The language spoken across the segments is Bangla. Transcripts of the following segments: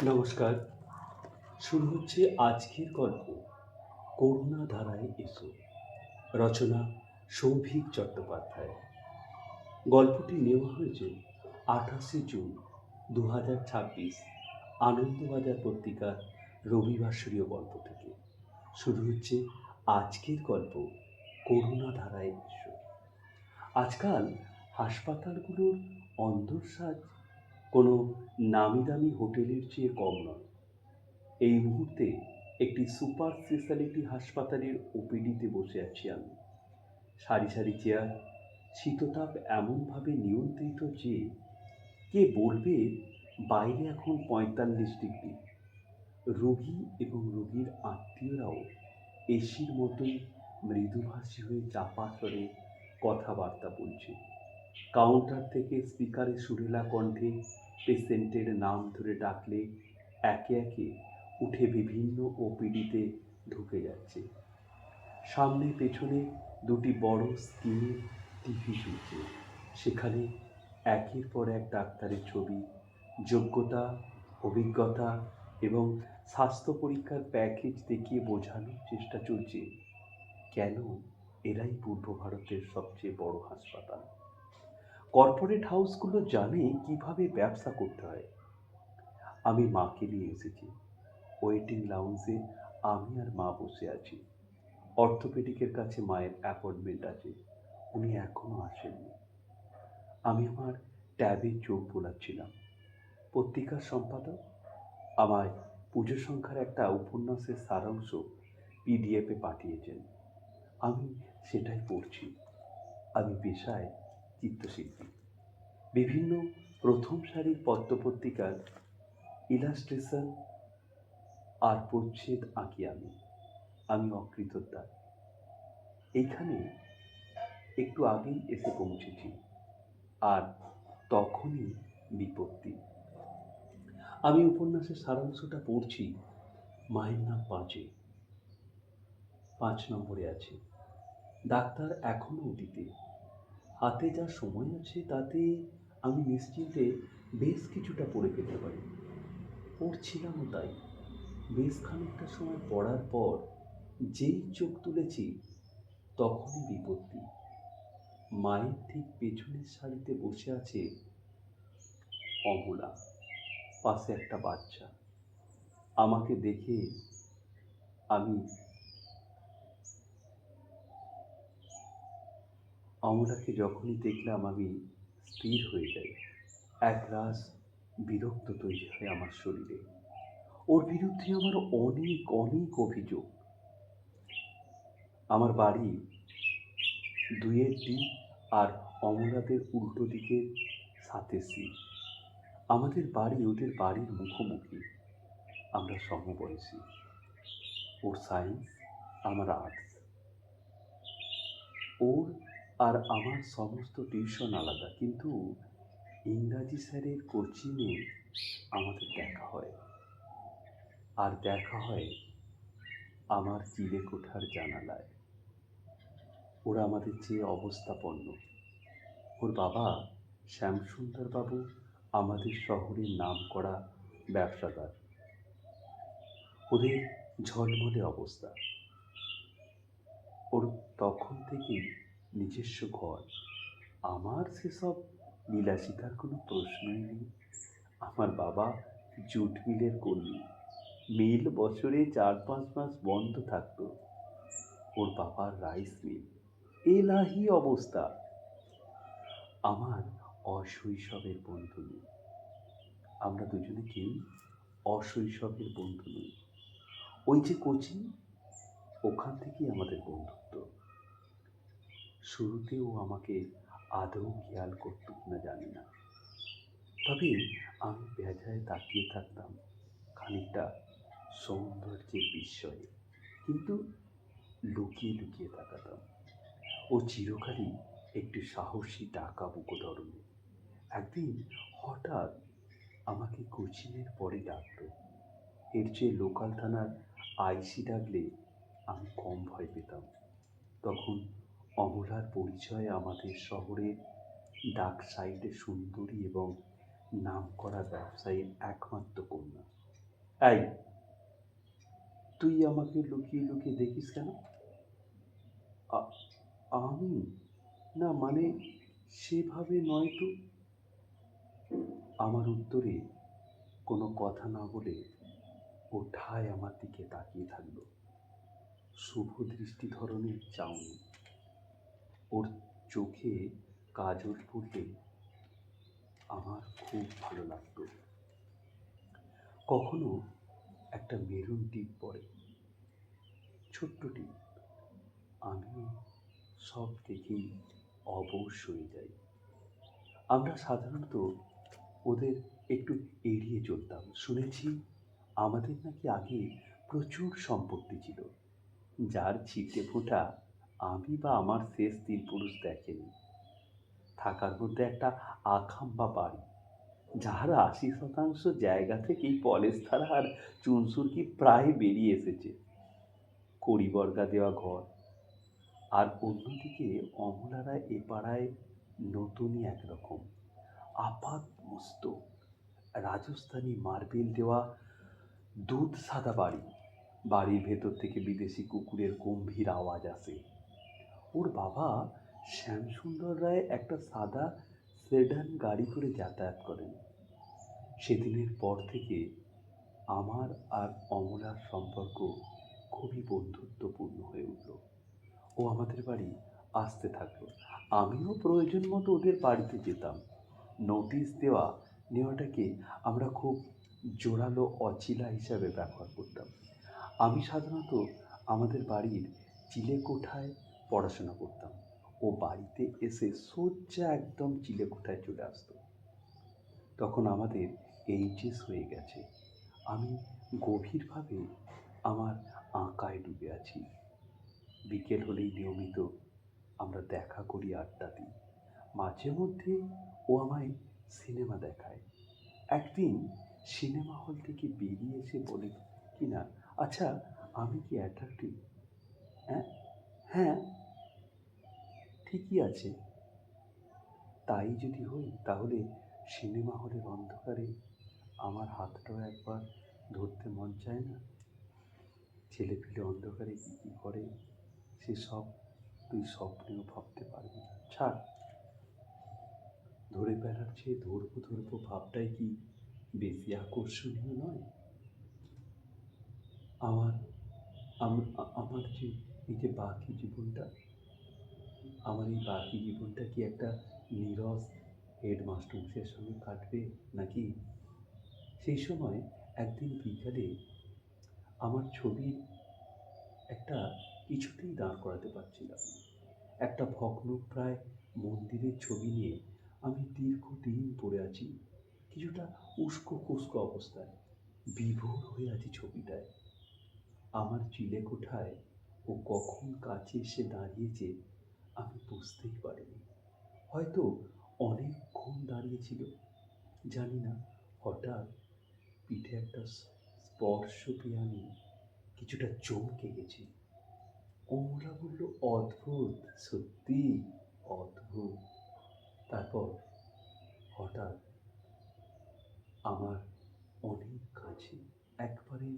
নমস্কার। শুরু হচ্ছে আজকের গল্প, করুণা ধারায় এসো। রচনা সৌভিক চট্টোপাধ্যায়। গল্পটি নেওয়া হয়েছে 28শে জুন 2026 আনন্দবাজার পত্রিকার রবিবাসরীয় গল্প থেকে। শুরু হচ্ছে আজকের গল্প, করুণা ধারায় এসো। আজকাল হাসপাতালগুলোর অন্দরসাজ কোনো নামি-দামি হোটেলের চেয়ে কম নয়। এই মুহূর্তে একটি সুপার স্পেশালিটি হাসপাতালের ওপিডিতে বসে আছি আমি। সারি সারি চেয়ার, শীততাপ এমনভাবে নিয়ন্ত্রিত যে কে বলবে বাইরে এখন 45 ডিগ্রি। রোগী এবং রোগীর আত্মীয়রাও এসির মতোই মৃদুভাষী হয়ে চাপা স্বরে কথাবার্তা বলছে। কাউন্টার থেকে স্পিকারে সুরেলা কণ্ঠে পেশেন্টের নাম ধরে ডাকলে একে একে উঠে বিভিন্ন ওপিডিতে ঢুকে যাচ্ছে। সামনে পেছনে দুটি বড় স্ক্রিনের টিভি চলছে। সেখানে একের পর এক ডাক্তারের ছবি, যোগ্যতা, অভিজ্ঞতা এবং স্বাস্থ্য পরীক্ষার প্যাকেজ দেখিয়ে বোঝানোর চেষ্টা চলছে কেন এরাই পূর্ব ভারতের সবচেয়ে বড় হাসপাতাল। কর্পোরেট হাউসগুলো জানে কিভাবে ব্যবসা করতে হয়। আমি মাকে নিয়ে এসেছি। ওয়েটিং লাউঞ্জে আমি আর মা বসে আছি। অর্থোপেডিকের কাছে মায়ের অ্যাপয়েন্টমেন্ট আছে, উনি এখনো আসেননি। আমি আমার ট্যাবে চোখ বোলাচ্ছিলাম। পত্রিকার সম্পাদক আমায় পুজো সংখ্যার একটা উপন্যাসের সারাংশ পিডিএফে পাঠিয়েছেন। আমি সেটাই পড়ছি। আমি পেশায় চিত্রশিল্পী। বিভিন্ন প্রথম সারির পত্রপত্রিকার ইলাস্ট্রেশন আর প্রচ্ছদ আঁকি আমি। আমি অকৃতজ্ঞতা। এইখানে একটু আগেই এসে পৌঁছেছি, আর তখনই বিপত্তি। আমি উপন্যাসের সারাংশটা পড়ছি। মায়ের নাম 5 নম্বরে আছে। ডাক্তার এখনো ওটিতে। হাতে যা সময় আছে তাতে আমি নিশ্চিন্তে বেশ কিছুটা পড়ে পেতে পারি। পড়ছিলামও তাই। বেশ খানিকটা সময় পড়ার পর যেই চোখ তুলেছি তখনই বিপত্তি। মায়ের ঠিক পেছনের সারিতে বসে আছে অমলা, পাশে একটা বাচ্চা। আমাকে দেখে আমি অমলাকে যখনই দেখলাম আমি স্থির হয়ে যাই। একরাশ বিরক্ত তৈরি হয় আমার শরীরে। ওর বিরুদ্ধে আমার অনেক অনেক অভিযোগ। আমার বাড়ি 2-এর আর অমলাদের উল্টো দিকের 7-এর। আমাদের বাড়ি ওদের বাড়ির মুখোমুখি। আমরা সমবয়সী। ওর সায়েন্স, আমার আর্টস। ওর আর আমার সমস্ত টিউশন আলাদা, কিন্তু ইংরাজি স্যারের কোচিংয়ে আমাদের দেখা হয়। আর দেখা হয় আমার চিলেকোঠার জানালায়। ওরা আমাদের চেয়ে অবস্থাপন্ন। ওর বাবা শ্যামসুন্দরবাবু আমাদের শহরের নামকরা ব্যবসাদার। ওদের ঝলমলে অবস্থা। ওর তখন থেকেই নিজস্ব ঘর। আমার সেসব বিলাসিতার কোনো প্রশ্নই নেই। আমার বাবা জুট মিলের কর্মী। মিল বছরে 4-5 মাস বন্ধ থাকতো। ওর বাবার রাইস মিল। এলাহি অবস্থা। আমার অশৈশবের বন্ধু নেই। আমরা দুজনে কেউ অশৈশবের বন্ধু নই। ওই যে কোচিং, ওখান থেকেই আমাদের বন্ধুত্ব। শুরুতেও আমাকে আদৌ খেয়াল করত কিনা জানি না, তবে আমি বেজায় তাকিয়ে থাকতাম খানিকটা সৌন্দর্যের বিস্ময়ে, কিন্তু লুকিয়ে লুকিয়ে তাকাতাম। ও চিরকালই একটু সাহসী ডাকা বুকো ধরনের। একদিন হঠাৎ আমাকে কোচিংয়ের পরে ডাকলো। এর চেয়ে লোকাল থানার আইসি ডাকলে আমি কম ভয় পেতাম। তখন অমলার পরিচয় আমাদের শহরের ডাক সাইডে সুন্দরী এবং নামকরা ব্যবসায়ীর একমাত্র কন্যা। এই, তুই আমাকে লুকিয়ে লুকিয়ে দেখিস কেন? আ- আমি না, মানে সেভাবে নয় তো। আমার উত্তরে কোনো কথা না বলে ও ঠায় আমার দিকে তাকিয়ে থাকলো, শুভ দৃষ্টি ধরনের চাউনি। ওর চোখে কাজল পড়লে আমার খুব ভালো লাগতো। কখনো একটা মেরুন টিপ পরে, ছোট্ট টিপ। আমি সব দেখেই অবশ হয়ে যাই। আমরা সাধারণত ওদের একটু এড়িয়ে চলতাম। শুনেছি আমাদের নাকি আগে প্রচুর সম্পত্তি ছিল, যার ছিটে ফোঁটা আমি বা আমার শেষ তিন পুরুষ দেখেনি। থাকার মধ্যে একটা আখাম্বা বাড়ি, যার ৮০% জায়গা থেকেই পলেস্তারা আর চুনসুরকি প্রায় বেরিয়ে এসেছে। কড়িবর্গা দেওয়া ঘর। আর অন্যদিকে অমলারা এ পাড়ায় নতুনই একরকম আপাত মস্তক রাজস্থানী মার্বেল দেওয়া দুধ সাদা বাড়ি। বাড়ির ভেতর থেকে বিদেশি কুকুরের গম্ভীর আওয়াজ আসে। ওর বাবা শ্যামসুন্দর রায় একটা সাদা সেডান গাড়ি করে যাতায়াত করেন। সেদিনের পর থেকে আমার আর অমলার সম্পর্ক খুবই বন্ধুত্বপূর্ণ হয়ে উঠল। ও আমাদের বাড়ি আসতে থাকলো, আমিও প্রয়োজন মতো ওদের বাড়িতে যেতাম। নোটিশ দেওয়া নেওয়াটাকে আমরা খুব জোরালো অচিলা হিসাবে ব্যবহার করতাম। আমি সাধারণত আমাদের বাড়ির চিলেকোঠায় পড়াশোনা করতাম। ও বাড়িতে এসে সোজা একদম চিলেকোঠায় চলে আসতো। তখন আমাদের এইচএস হয়ে গেছে। আমি গভীরভাবে আমার আঁকায় ডুবে আছি। বিকেল হলেই নিয়মিত আমরা দেখা করি, আড্ডা দিই। মাঝে মধ্যে ও আমায় সিনেমা দেখায়। একদিন সিনেমা হল থেকে বেরিয়ে এসে বলে কি না, আচ্ছা, আমি কি অ্যাট্রাক্টিভ? হ্যাঁ, হ্যাঁ, ঠিকই আছে। তাই যদি হই, তাহলে সিনেমা হলের অন্ধকারে আমার হাতটাও একবার ধরতে মন চায় না? ছেলেপিলে অন্ধকারে কী কী করে সেসব তুই স্বপ্নেও ভাবতে পারবি না। ছাড়, ধরে ফেলার চেয়ে ধরবো ধরবো ভাবটাই কি বেশি আকর্ষণীয় নয়? আমার আমার যে এই যে বাকি জীবনটা, আমার এই বাকি জীবনটা কি একটা নীরস হেডমাস্টারের সঙ্গে কাটবে নাকি? সেই সময় একদিন বিকালে আমার ছবির একটা কিছুতেই দাঁড় করাতে পারছিলাম না। একটা ভগ্নপ্রায় মন্দিরের ছবি নিয়ে আমি দীর্ঘদিন পড়ে আছি, কিছুটা উস্কো খুস্কো অবস্থায়। বিভোর হয়ে আছি ছবিটায়। আমার চিলেকোঠায় ও কখন কাছে এসে দাঁড়িয়েছে আমি বুঝতেই পারিনি। হয়তো অনেকক্ষণ দাঁড়িয়েছিল, জানি না। হঠাৎ পিঠে একটা স্পর্শ পেয়ে আমি কিছুটা চমকে গেছি। ওরা বলল, অদ্ভুত, সত্যি অদ্ভুত। তারপর হঠাৎ আমার অনেক কাছে, একবারে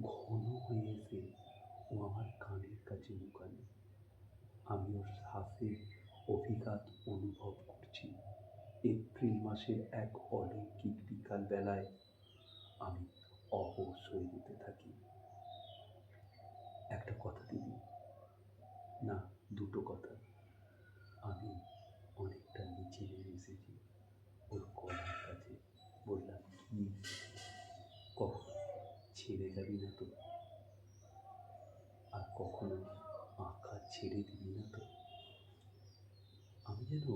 ঘন হয়ে এসে ও আমার কানের কাছে লুকালো। আমি ওর শ্বাসের অভিঘাত অনুভব করছি। এপ্রিল মাসের এক অলৌকিক বিকাল বেলায় আমি অবশ হয়ে যেতে থাকি। একটা কথা দিবি? না, দুটো কথা। আমি অনেকটা নিচে নেমে এসেছি ওর গলার কাছে। বললাম, কি, কখন ছেড়ে যাবি না তো? আর কখনো আঁকা ছেড়ে দিবি না তো? আমি যেন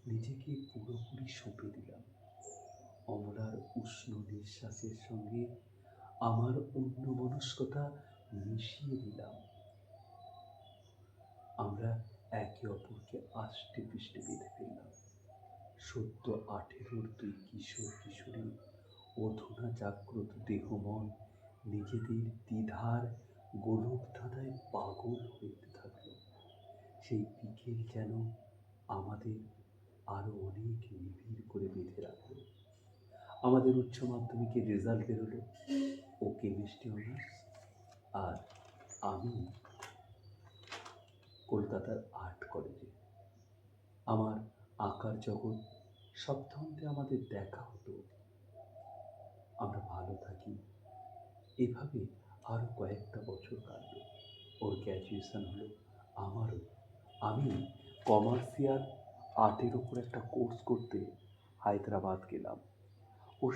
নিজেকে পুরোপুরি সঁপে দিলাম। অমলার উষ্ণ নিঃশ্বাসের সঙ্গে আমার অন্যমনস্কতা মিশিয়ে দিলাম। আমরা একে অপরকে আষ্টে পৃষ্ঠে বেঁধে ফেললাম। সদ্য 18 দুই কিশোর কিশোরী অধুনা জাগ্রত দেহমন নিজেদের দ্বিধার গোলক ধাঁধায় পাগল হইতে থাকল। সেই বিকেল যেন আমাদের আরো অনেক নিবিড় করে বেঁধে রাখল। আমাদের উচ্চ মাধ্যমিকের রেজাল্ট বেরোলো। ও কেমিস্ট্রি অনার্স, আর আমি কলকাতার আর্ট কলেজে। আমার আঁকার জগৎ সপ্তাহান্তে আমাদের দেখা হতো। আমরা ভালো থাকি, এভাবে আরও কয়েকটা বছর কাটল। ওর গ্র্যাজুয়েশন হলো, আমারও। আমি কমার্শিয়াল আর্টের ওপর একটা কোর্স করতে হায়দ্রাবাদ গেলাম। ওর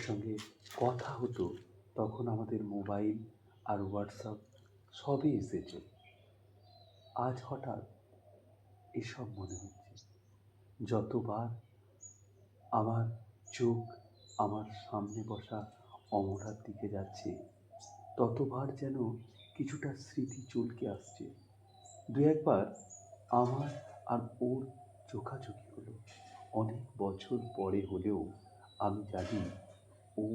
সঙ্গে কথা হতো। তখন আমাদের মোবাইল আর হোয়াটসঅ্যাপ সবই এসেছে। আজ হঠাৎ এসব মনে হচ্ছে। যতবার আমার চোখ আমার সামনে বসা অমলার দিকে যাচ্ছে, ততবার যেন কিছুটা স্মৃতি চলকে আসছে। দু একবার আমার আর ওর চোখাচোখি হলো। অনেক বছর পরে হলেও আমি জানি ও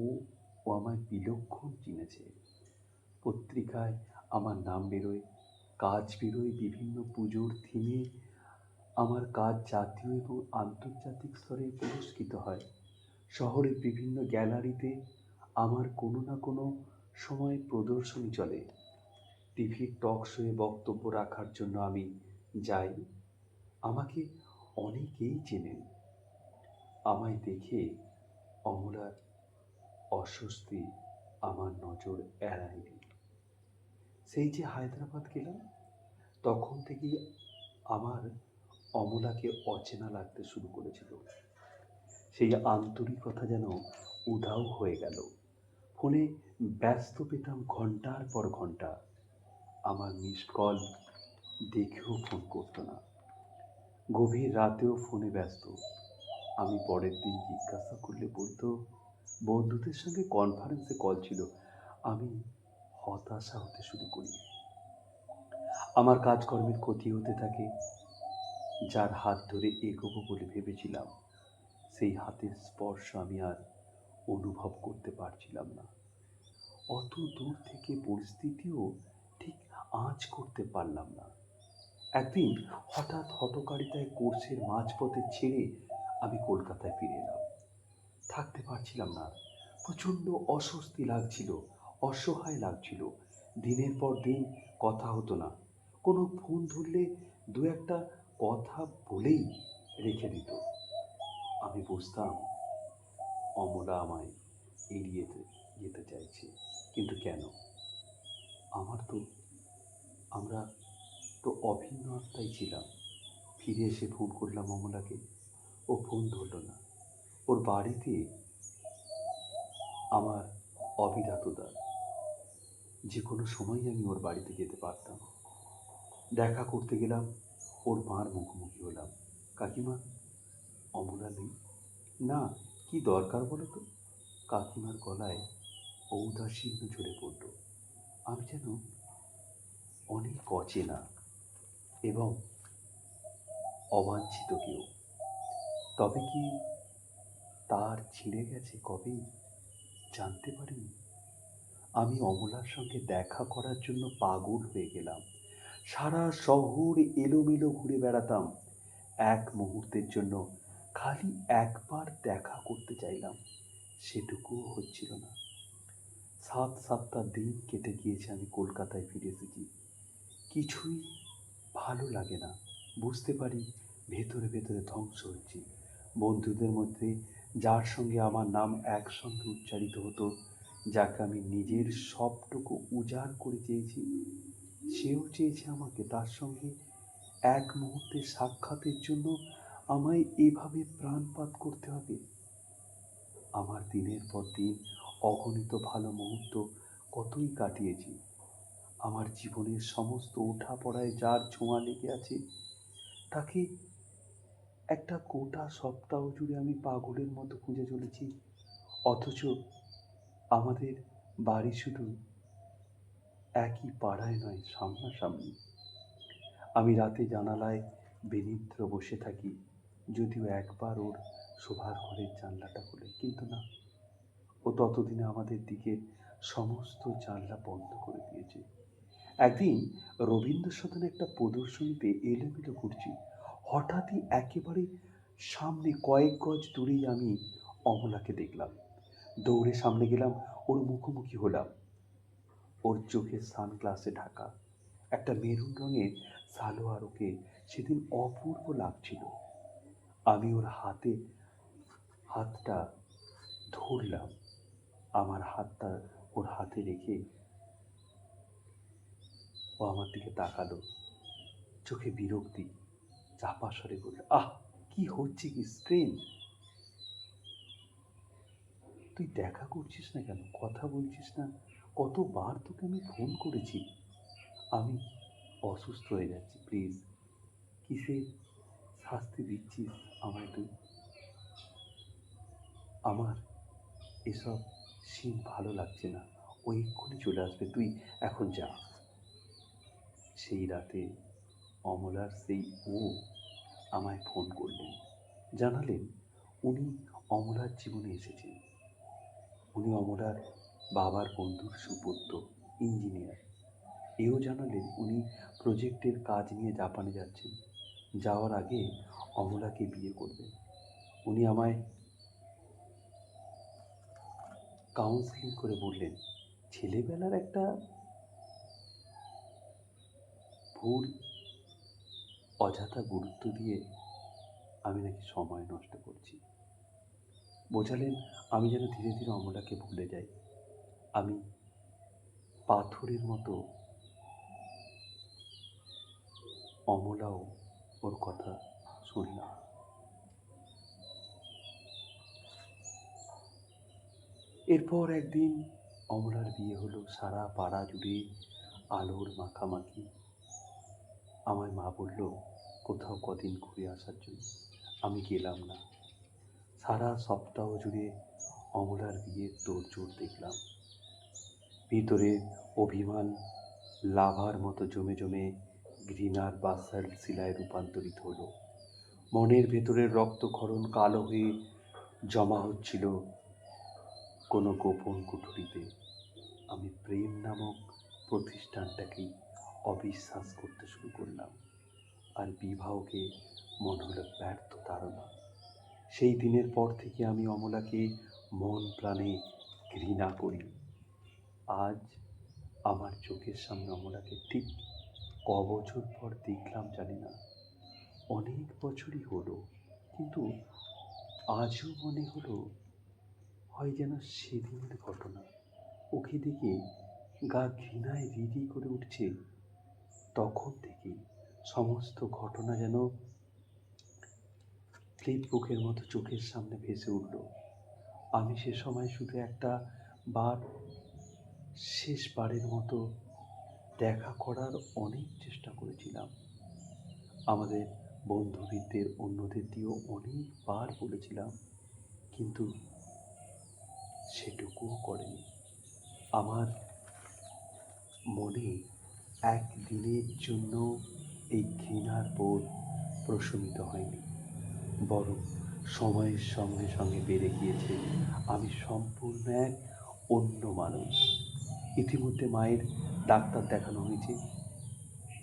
আমায় বিলক্ষণ চিনেছে। পত্রিকায় আমার নাম বেরোয়, কাজ বেরোয়, বিভিন্ন পুজোর থিমে আমার কাজ জাতীয় এবং আন্তর্জাতিক স্তরে পুরস্কৃত হয়। শহরের বিভিন্ন গ্যালারিতে আমার কোনো না কোনো সময় প্রদর্শনী চলে। টিভির টক শোয়ে বক্তব্য রাখার জন্য আমি যাই। আমাকে অনেকেই চেনেন। আমায় দেখে অমলার অস্বস্তি আমার নজর এড়ায়নি। সেই যে হায়দ্রাবাদ গেলাম, তখন থেকেই আমার অমলাকে অচেনা লাগতে শুরু করেছিল। সেই আন্তরিকতা যেন উধাও হয়ে গেল। ফোনে ব্যস্ত পেতাম ঘন্টার পর ঘন্টা। আমার মিসড কল দেখেও ফোন করতো না। গভীর রাতেও ফোনে ব্যস্ত। আমি পরের দিন জিজ্ঞাসা করলে বলতো, বন্ধুদের সঙ্গে কনফারেন্সে কল ছিল। আমি হতাশা হতে শুরু করি। আমার কাজকর্মের ক্ষতি হতে থাকে। যার হাত ধরে এগোবো বলে ভেবেছিলাম, সেই হাতের স্পর্শ আমি আর অনুভব করতে পারছিলাম না। অত দূর থেকে পরিস্থিতিও ঠিক আঁচ করতে পারলাম না। একদিন হঠাৎ হঠকারিতায় কোর্সের মাঝপথে ছেড়ে আমি কলকাতায় ফিরে এলাম। থাকতে পারছিলাম না। প্রচণ্ড অস্বস্তি লাগছিল, অসহায় লাগছিল। দিনের পর দিন কথা হতো না। কোনো ফোন ধরলে দু একটা কথা বলেই রেখে দিত। আমি বুঝতাম অমলা আমায় এড়িয়ে যেতে চাইছে, কিন্তু কেন? আমরা তো অভিন্ন আত্মাই ছিলাম। ফিরে এসে ফোন করলাম অমলাকে। ও ফোন ধরল না। ওর বাড়িতে আমার অবিরাত দ্বার। যে কোনো সময়ই আমি ওর বাড়িতে যেতে পারতাম। দেখা করতে গেলাম, ওর মার মুখোমুখি হলাম। কাকিমা, অমলা নেই? না, কি দরকার বলো তো? কাকিমার গলায় ঔদাসীন্য ঝরে পড়ল। আমি যেন অনেক অচেনা এবং অবাঞ্ছিত কেউ। তবে কি তার ছিঁড়ে গেছে কবেই? জানতে পারিনি। আমি অমলার সঙ্গে দেখা করার জন্য পাগল হয়ে গেলাম। সারা শহর এলোমেলো ঘুরে বেড়াতাম। এক মুহূর্তের জন্য খালি একবার দেখা করতে চাইলাম, সেটুকুও হচ্ছিল না। 7-7টা দিন কেটে গিয়েছে। আমি কলকাতায় ফিরে এসেছি। কিছুই ভালো লাগে না। বুঝতে পারি ভেতরে ভেতরে ধ্বংস হচ্ছি। বন্ধুদের মধ্যে যার সঙ্গে আমার নাম একসঙ্গে উচ্চারিত হতো, যাকে আমি নিজের সবটুকু উজাড় করে চেয়েছি, সেও চেয়েছে আমাকে। তার সঙ্গে এক মুহূর্তে সাক্ষাতের জন্য আমায় এভাবে প্রাণপাত করতে হবে। আমার দিনের পর দিন অগণিত ভালো মুহূর্ত কতই কাটিয়েছি। আমার জীবনের সমস্ত ওঠাপড়ায় যার ছোঁয়া লেগে আছে, তাকে একটা গোটা সপ্তাহ জুড়ে আমি পাগলের মতো খুঁজে চলেছি। অথচ আমাদের বাড়ি শুধু একই পাড়ায় নয়, সামনাসামনি। আমি রাতে জানালায় বেনিদ্র বসে থাকি, যদিও একবার ওর শোবার ঘরের জানলাটা খুলে, কিন্তু না, ও ততদিনে আমাদের দিকের সমস্ত জানলা বন্ধ করে দিয়েছে। একদিন রবীন্দ্র সদনে একটা প্রদর্শনীতে এলোমেলো ঘুরছি। হঠাৎই একেবারে সামনে কয়েক গজ দূরেই আমি অমলাকে দেখলাম, দৌড়ে সামনে গেলাম, ওর মুখোমুখি হলাম। ওর চোখে সানগ্লাসে ঢাকা, একটা মেরুন রঙের সালোয়ার ওকে সেদিন অপূর্ব লাগছিল। আমি ওর হাতটা ধরলাম, আমার হাতটা ওর হাতে রেখে ও আমার দিকে তাকালো, চোখে বিরক্তি, চাপা স্বরে বলল, আহ, কি হচ্ছে কি স্ট্রেঞ্জ! তুই দেখা করছিস না কেন, কথা বলছিস না? কতবার তোকে আমি ফোন করেছি। আমি অসুস্থ হয়ে যাচ্ছি, প্লিজ। কিসে শাস্তি দিচ্ছিস আমায় তুই? আমার এসব সিন ভালো লাগছে না। ও এক্ষুনি চলে আসবে, তুই এখন যা। সেই রাতে অমলার সেই ও আমায় ফোন করলেন, জানালেন উনি অমলার জীবনে এসেছেন। উনি অমলার বাবার বন্ধুর সুপুত্র, ইঞ্জিনিয়ার। এও জানালেন উনি প্রজেক্টের কাজ নিয়ে জাপানে যাচ্ছেন, যাওয়ার আগে অমলাকে বিয়ে করবেন। উনি আমায় কাউন্সেলিং করে বললেন, ছেলেবেলার একটা ভুল অযথা গুরুত্ব দিয়ে আমি নাকি সময় নষ্ট করছি। বোঝালেন আমি যেন ধীরে ধীরে অমলাকে ভুলে যাই। আমি পাথরের মতো, অমলাও ওর কথা শুনলাম। এরপর একদিন অমলার বিয়ে হলো, সারা পাড়া জুড়ে আলোর মাখামাখি। আমার মা বলল কোথাও কদিন ঘুরে আসার জন্য। আমি গেলাম না। সারা সপ্তাহ জুড়ে অমলার বিয়ের তোড়জোড় দেখলাম। ভিতরে অভিমান লাভার মতো জমে জমে ঘৃণার বাসাল শিলায় রূপান্তরিত হলো। মনের ভেতরের রক্তক্ষরণ কালো হয়ে জমা হচ্ছিল কোনো গোপন কুঠুরিতে। আমি প্রেম নামক প্রতিষ্ঠানটাকেই অবিশ্বাস করতে শুরু করলাম, আর বিবাহকে মনে হলো ব্যর্থ ধারণা। সেই দিনের পর থেকে আমি অমলাকে মন প্রাণে ঘৃণা করি। আজ আমার চোখের সামনে অমলাকে ঠিক কবছর পর দেখলাম জানি না, অনেক বছরই হলো, কিন্তু আজও মনে হলো হয় যেন সেদিনের ঘটনা। ওকে দেখে গা ঘৃণায় রিরি করে উঠছে। তখন থেকেই সমস্ত ঘটনা যেন ফ্লিপবুকের মতো চোখের সামনে ভেসে উঠল। আমি সে সময় শুধু একটা বার, শেষবারের মতো দেখা করার অনেক চেষ্টা করেছিলাম। আমাদের বন্ধুবিদদের অন্যদের দিয়েও অনেকবার বলেছিলাম, কিন্তু সেটুকুও করেনি। আমার মনে একদিনের জন্য এই ঘৃণার বোধ প্রশমিত হয়নি, বরং সময়ের সঙ্গে সঙ্গে বেড়ে গিয়েছে। আমি সম্পূর্ণ এক অন্য মানুষ। ইতিমধ্যে মায়ের ডাক্তার দেখানো হয়েছে,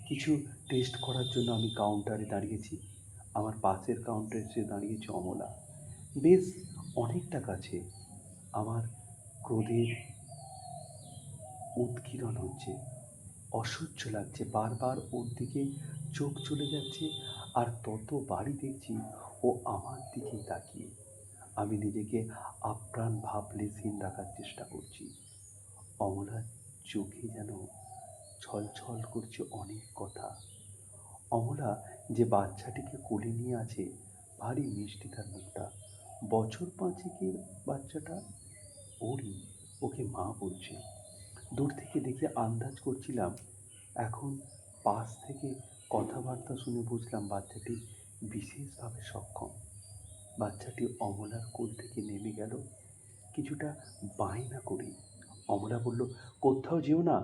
কিছু টেস্ট করার জন্য আমি কাউন্টারে দাঁড়িয়েছি। আমার পাশের কাউন্টারে এসে দাঁড়িয়েছে অমলা, বেশ অনেকটা কাছে। আমার ক্রোধের উৎকীর্ণ হচ্ছে, অসহ্য লাগছে, বারবার ওর দিকে চোখ চলে যাচ্ছে, আর ততবারই দেখছি ও আমার দিকেই তাকিয়ে। আমি নিজেকে আপ্রাণ ভাবলেশহীন রাখার চেষ্টা করছি। অমলার চোখে যেন ছলছল করছে অনেক কথা। অমলা যে বাচ্চাটিকে কোলে নিয়ে আছে, ভারী মিষ্টি তার মুখটা। বছর পাঁচেকের বাচ্চাটা ওরই, ওকে মা বলছে। দূর থেকে দেখে আন্দাজ করছিলাম, এখন পাশ থেকে কথাবার্তা শুনে বুঝলাম বাচ্চাটি বিশেষভাবে সক্ষম। বাচ্চাটি অমলার কোল থেকে নেমে গেল কিছুটা বায়না করে। অমলা বলল, কোথাও যেও না,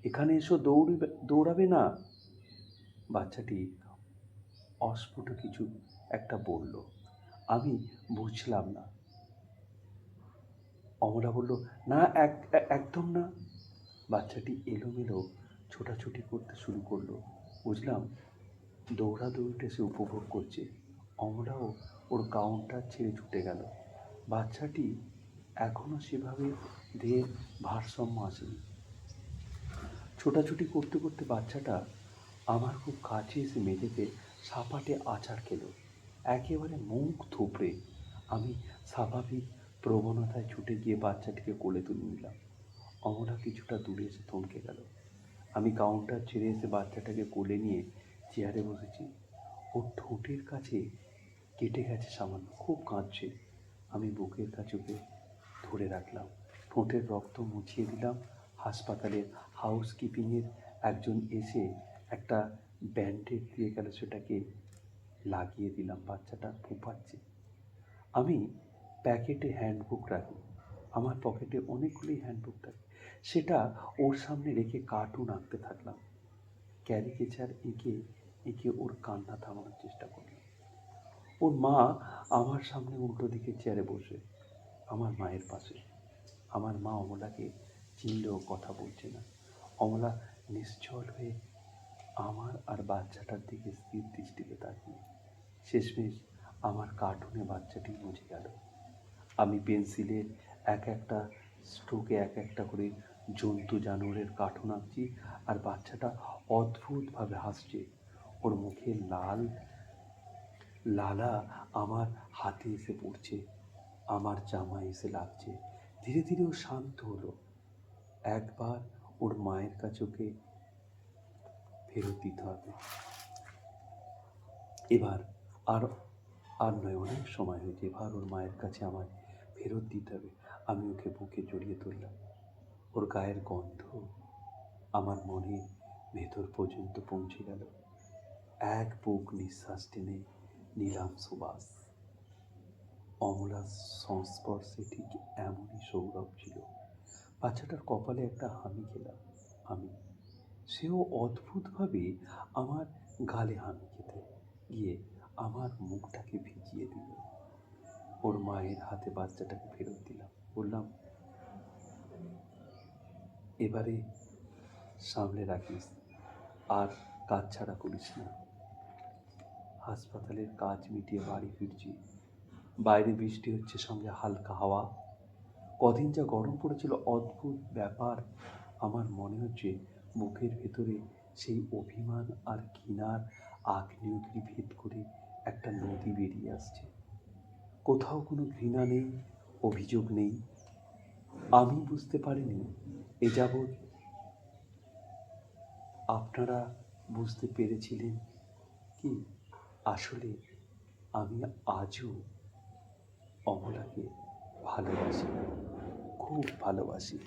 এখানে এসো, দৌড়াবে না। বাচ্চাটি অস্ফুট কিছু একটা বলল, আমি বুঝলাম না। অমলা বলল, না, একদম না। বাচ্চাটি এলোমেলো ছোটাছুটি করতে শুরু করলো। বুঝলাম দৌড়াদৌড়িটা সে উপভোগ করছে। অমলাও ওর কাউন্টার ছেড়ে ছুটে গেল। বাচ্চাটি এখনও সেভাবে দেহের ভারসাম্য আসেনি। ছোটাছুটি করতে করতে বাচ্চাটা আমার খুব কাছে এসে মেঝেতে সাপাটে আছাড় খেলো। একেবারে মুখ থুবড়ে আমি স্বাভাবিক প্রবণতায় ছুটে গিয়ে বাচ্চাটিকে কোলে তুলে নিলাম। অমলা কিছুটা দূরে এসে থমকে গেল। আমি কাউন্টার ছেড়ে এসে বাচ্চাটাকে কোলে নিয়ে চেয়ারে বসেছি। ওর ঠোঁটের কাছে কেটে গেছে সামান্য, খুব কাঁদছে। আমি বুকের কাছে ওকে ধরে রাখলাম, ঠোঁটের রক্ত মুছিয়ে দিলাম। হাসপাতালের হাউসকিপিংয়ের একজন এসে একটা ব্যান্ডেড দিয়ে গেল, সেটাকে লাগিয়ে দিলাম। বাচ্চাটা ফুঁপাচ্ছে। আমি প্যাকেটে হ্যান্ডবুক রাখি, আমার পকেটে অনেকগুলি হ্যান্ডবুক থাকে, সেটা ওর সামনে রেখে কার্টুন আঁকতে থাকলাম। ক্যারিকেচার এঁকে এঁকে ওর কান্না থামানোর চেষ্টা করলাম। ওর মা আমার সামনে উল্টো দিকে চেয়ারে বসে, আমার মায়ের পাশে। আমার মা অমলাকে চিনলেও কথা বলছে না। অমলা নিশ্চল হয়ে আমার আর বাচ্চাটার দিকে স্থির দৃষ্টিতে তাকিয়ে। শেষমেশ আমার কার্টুনে বাচ্চাটি মুছে গেল। আমি পেন্সিলের এক একটা স্ট্রোকে এক একটা করে জন্তু জানোয়ারের কার্টুন আঁকছি, আর বাচ্চাটা অদ্ভুতভাবে হাসছে। ওর মুখে লালা আমার হাতে এসে পড়ছে, আমার জামায় এসে লাগছে। ধীরে ধীরে ও শান্ত হলো। একবার ওর মায়ের কাছে ওকে ফেরত দিতে হবে। এবার আর আর নয়, অনেক সময় হয়েছে, এবার ওর মায়ের কাছে আমায় ফেরত দিতে হবে। আমি ওকে বুকে জড়িয়ে ধরলাম। ওর গায়ের গন্ধ আমার মনের ভেতর পর্যন্ত পৌঁছে গেল। এক বুক নিঃশ্বাস টেনে নিলাম সুবাস। অমলার সংস্পর্শে ঠিক এমনই সৌরভ ছিল। বাচ্চাটার কপালে একটা হামি খেলাম আমি। সেও অদ্ভুতভাবে আমার গালে হামি খেতে গিয়ে আমার মুখটাকে ভিজিয়ে দিল। ওর মায়ের হাতে বাচ্চাটাকে ফেরত দিলাম, বললাম, এবারে সামলে রাখিস, আর কাজ ছাড়া করিস না। হাসপাতালের কাজ মিটিয়ে বাড়ি ফিরছি। বাইরে বৃষ্টি হচ্ছে, সঙ্গে হালকা হাওয়া। কদিন যা গরম পড়েছিল, অদ্ভুত ব্যাপার। আমার মনে হচ্ছে বুকের ভেতরে সেই অভিমান আর ঘৃণার আগ্নেয়গিরি ভেদ করে একটা নদী বেরিয়ে আসছে। কোথাও কোনো ঘৃণা নেই, অভিযোগ নেই। আমি বুঝতে পারিনি এ যাবৎ আপনারা বুঝতে পেরেছিলেন কি? আসলে আমি আজও অমলাকে ভালোবাসি, খুব ভালোবাসি।